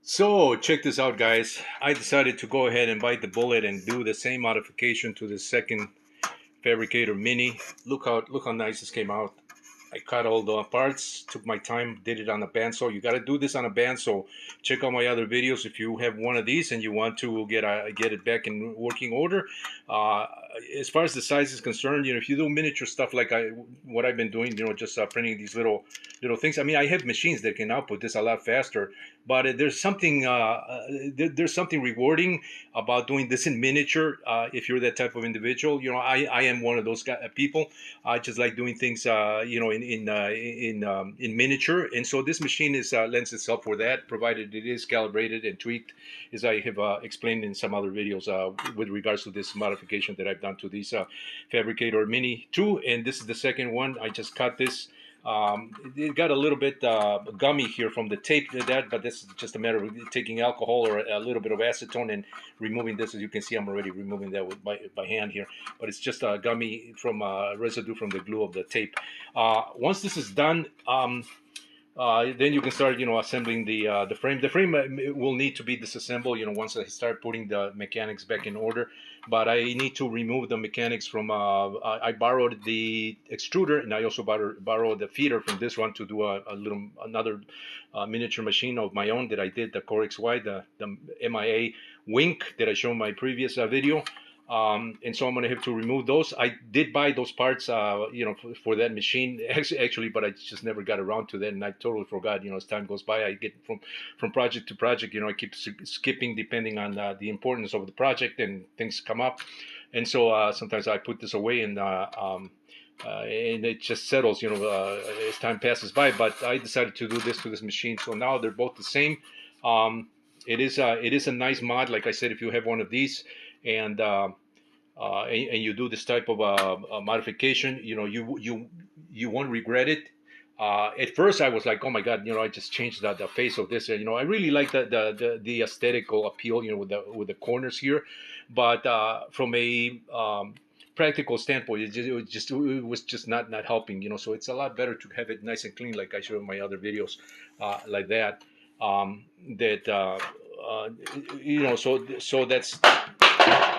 So check this out, guys. I decided to go ahead and bite the bullet and do the same modification to the second Fabricator Mini. Look how nice this came out. I cut all the parts, took my time, did it on a bandsaw. You got to do this on a bandsaw. Check out my other videos if you have one of these and you want to get it back in working order. Uh, as far as the size is concerned, if you do miniature stuff like what I've been doing, just printing these little things. I mean, I have machines that can output this a lot faster, but there's something rewarding about doing this in miniature. If you're that type of individual, I am one of those people. I just like doing things, in miniature, and so this machine is lends itself for that, provided it is calibrated and tweaked, as I have explained in some other videos with regards to this modification that I've done to these Fabricator Mini 2, and this is the second one. I just cut this. It got a little bit gummy here from the tape to that, but this is just a matter of taking alcohol or a little bit of acetone and removing this. As you can see, I'm already removing that with by hand here, but it's just gummy from residue from the glue of the tape. Once this is done, then you can start, assembling the frame. The frame will need to be disassembled, once I start putting the mechanics back in order. But I need to remove the mechanics from. I borrowed the extruder, and I also borrowed the feeder from this one to do another miniature machine of my own that I did, the Core XY, the MIA Wink that I showed in my previous video. And so I'm going to have to remove those. I did buy those parts, for that machine actually, but I just never got around to that, and I totally forgot. As time goes by, I get from project to project. I keep skipping depending on the importance of the project, and things come up, and so sometimes I put this away, and it just settles, as time passes by. But I decided to do this to this machine, so now they're both the same. It is a nice mod, like I said. If you have one of these, and and you do this type of modification, you won't regret it. At first, I was like, "Oh my God!" I just changed the face of this. I really like the aesthetical appeal, with the corners here, but from a practical standpoint, it was just not helping. So it's a lot better to have it nice and clean, like I showed in my other videos, like that. That so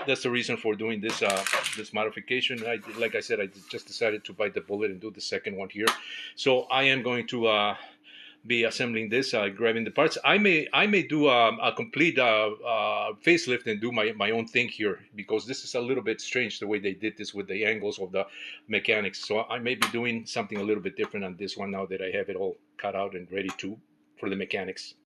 that's the reason for doing this modification. Like I said, I just decided to bite the bullet and do the second one here. So I am going to be assembling this, grabbing the parts. I may do a complete facelift and do my own thing here, because this is a little bit strange the way they did this with the angles of the mechanics. So I may be doing something a little bit different on this one now that I have it all cut out and ready to for the mechanics.